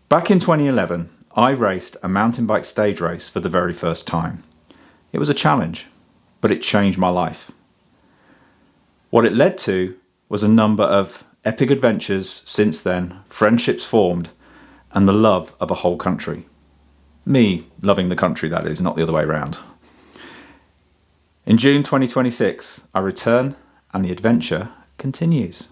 Back in 2011, I raced a mountain bike stage race for the very first time. It was a challenge, but it changed my life. What it led to was a number of epic adventures since then, friendships formed, and the love of a whole country. Me loving the country, that is, not the other way around. In June 2026, I return and the adventure continues.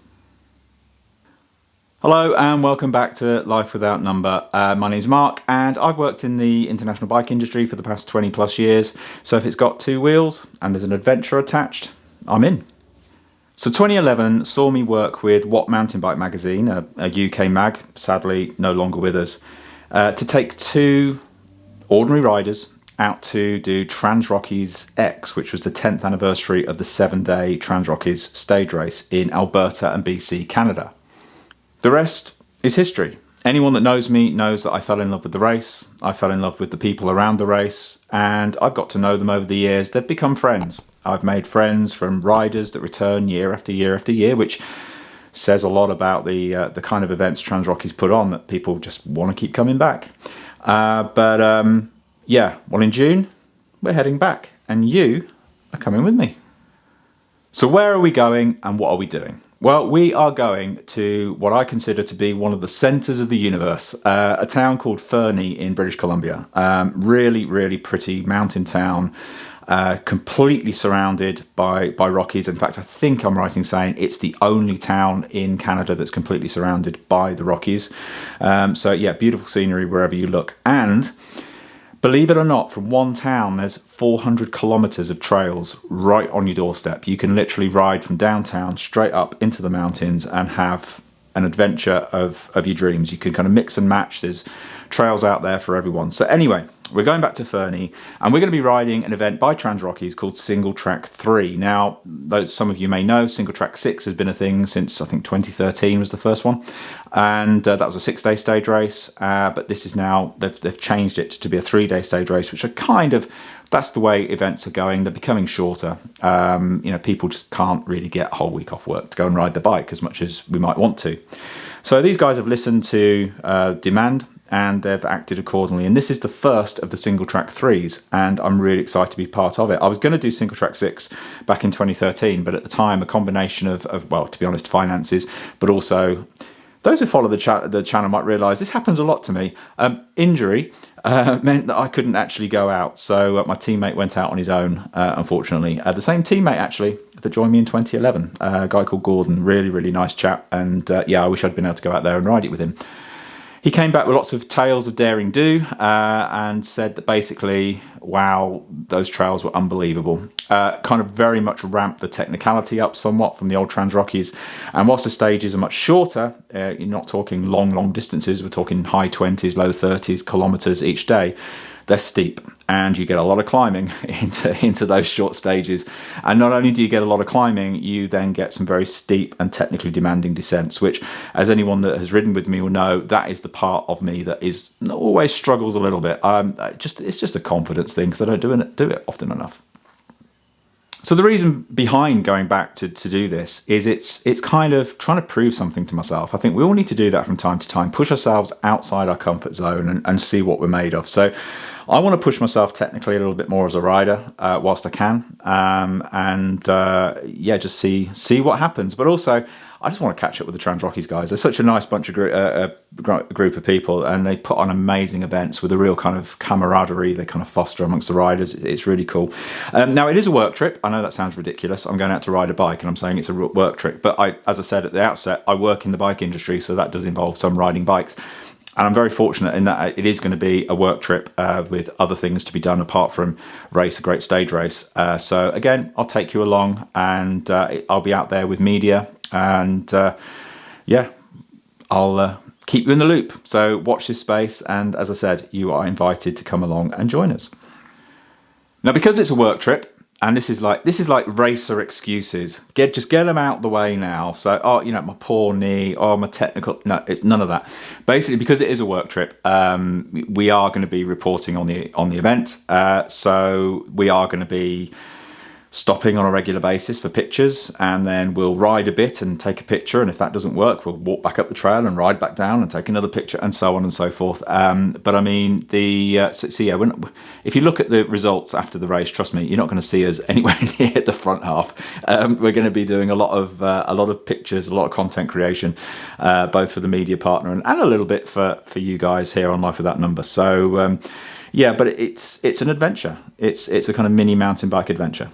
Hello and welcome back to Life Without Number. My name's Mark and I've worked in the international bike industry for the past 20 plus years. So if it's got two wheels and there's an adventure attached, I'm in. So 2011 saw me work with What Mountain Bike magazine, a UK mag, sadly no longer with us, to take two ordinary riders out to do TransRockies X, which was the 10th anniversary of the 7-day TransRockies stage race in Alberta and BC, Canada. The rest is history. Anyone that knows me knows that I fell in love with the race, I fell in love with the people around the race, and I've got to know them over the years. They've become friends. I've made friends from riders that return year after year after year, which says a lot about the kind of events TransRockies put on, that people just want to keep coming back. Yeah, well, in June, we're heading back, and you are coming with me. So where are we going and what are we doing? Well, we are going to what I consider to be one of the centres of the universe, a town called Fernie in British Columbia. Really, really pretty mountain town, completely surrounded by Rockies. In fact, I think I'm right in saying it's the only town in Canada that's completely surrounded by the Rockies. So yeah, beautiful scenery wherever you look. And believe it or not, from one town, there's 400 kilometres of trails right on your doorstep. You can literally ride from downtown straight up into the mountains and have an adventure of your dreams. You can kind of mix and match. There's trails out there for everyone. So anyway, we're going back to Fernie and we're going to be riding an event by TransRockies called Singletrack 3. Now, though some of you may know, Singletrack 6 has been a thing since I think 2013 was the first one. And that was a 6-day stage race. But this is now, they've changed it to be a 3-day stage race, which are kind of, that's the way events are going. They're becoming shorter. People just can't really get a whole week off work to go and ride the bike as much as we might want to. So these guys have listened to demand and they've acted accordingly. And this is the first of the Singletrack 3s, and I'm really excited to be part of it. I was going to do Singletrack 6 back in 2013, but at the time, a combination of well, to be honest, finances, but also those who follow the channel might realise this happens a lot to me. Injury meant that I couldn't actually go out. So my teammate went out on his own, unfortunately. The same teammate, actually, that joined me in 2011, a guy called Gordon, really, really nice chap. And yeah, I wish I'd been able to go out there and ride it with him. He came back with lots of tales of daring do and said that basically, wow, those trails were unbelievable. Kind of very much ramped the technicality up somewhat from the old TransRockies. And whilst the stages are much shorter, you're not talking long distances, we're talking high 20s, low 30s kilometres each day. They're steep and you get a lot of climbing into those short stages. And not only do you get a lot of climbing, you then get some very steep and technically demanding descents, which, as anyone that has ridden with me will know, that is the part of me that is always struggles a little bit. It's just a confidence thing because I don't do it often enough. So the reason behind going back to do this is it's kind of trying to prove something to myself. I think we all need to do that from time to time, push ourselves outside our comfort zone and see what we're made of. So I want to push myself technically a little bit more as a rider whilst I can, just see what happens. But also, I just want to catch up with the TransRockies guys. They're such a nice bunch of group of people, and they put on amazing events with a real kind of camaraderie they kind of foster amongst the riders. It's really cool. Now, it is a work trip. I know that sounds ridiculous. I'm going out to ride a bike and I'm saying it's a work trip. But as I said at the outset, I work in the bike industry, so that does involve some riding bikes. And I'm very fortunate in that it is going to be a work trip with other things to be done apart from race a great stage race. So again, I'll take you along and I'll be out there with media and I'll keep you in the loop. So watch this space. And as I said, you are invited to come along and join us. Now, because it's a work trip, and this is like racer excuses. Just get them out the way now. So, my poor knee, my technical. No, it's none of that. Basically, because it is a work trip, we are going to be reporting on the event. So we are going to be stopping on a regular basis for pictures, and then we'll ride a bit and take a picture, and if that doesn't work, we'll walk back up the trail and ride back down and take another picture, and so on and so forth. But I mean, if you look at the results after the race, trust me, you're not going to see us anywhere near the front half. We're going to be doing a lot of pictures, a lot of content creation, both for the media partner and a little bit for you guys here on Life Without Number. So yeah, but it's an adventure. It's a kind of mini mountain bike adventure.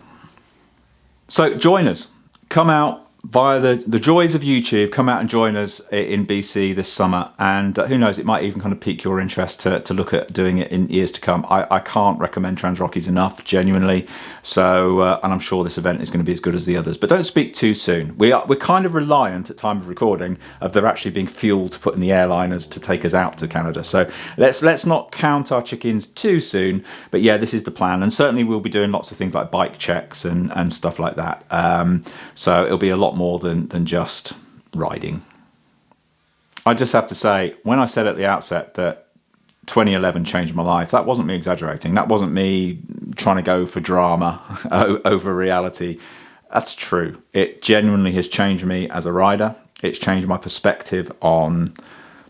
So join us. Come out via the joys of YouTube. Come out and join us in BC this summer. And who knows, it might even kind of pique your interest to look at doing it in years to come. I can't recommend TransRockies enough, genuinely. So, and I'm sure this event is going to be as good as the others. But don't speak too soon. We're kind of reliant at time of recording of there actually being fuel to put in the airliners to take us out to Canada. So let's not count our chickens too soon. But yeah, this is the plan. And certainly we'll be doing lots of things like bike checks and stuff like that. So it'll be a lot more than just riding. I just have to say, when I said at the outset that 2011 changed my life, that wasn't me exaggerating. That wasn't me trying to go for drama over reality. That's true. It genuinely has changed me as a rider. It's changed my perspective on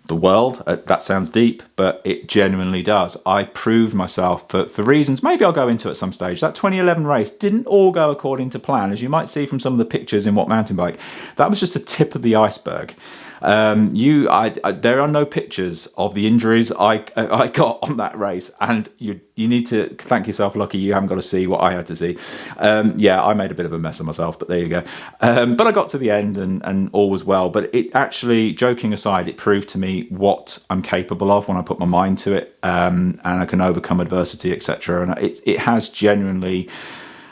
the world. That sounds deep, but it genuinely does. I proved myself for reasons maybe I'll go into at some stage. That 2011 race didn't all go according to plan, as you might see from some of the pictures in What Mountain Bike. That was just a tip of the iceberg. There are no pictures of the injuries I got on that race, and you need to thank yourself lucky you haven't got to see what I had to see. Yeah, I made a bit of a mess of myself, but there you go. But I got to the end and all was well. But it actually, joking aside, it proved to me what I'm capable of when I put my mind to it, and I can overcome adversity, etc. And it has genuinely,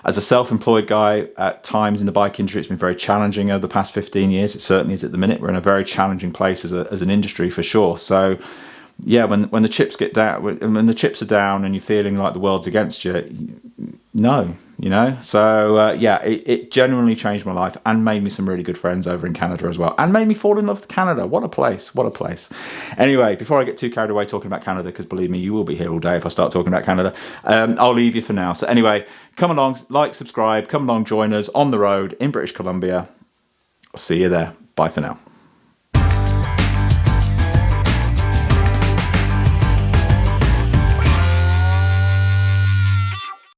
as a self-employed guy, at times in the bike industry, it's been very challenging over the past 15 years. It certainly is at the minute. We're in a very challenging place as an industry for sure. So yeah, when the chips get down, when the chips are down and you're feeling like the world's against you, no, So yeah, it genuinely changed my life and made me some really good friends over in Canada as well, and made me fall in love with Canada. What a place! What a place! Anyway, before I get too carried away talking about Canada, because believe me, you will be here all day if I start talking about Canada. I'll leave you for now. So anyway, come along, like, subscribe, come along, join us on the road in British Columbia. I'll see you there. Bye for now.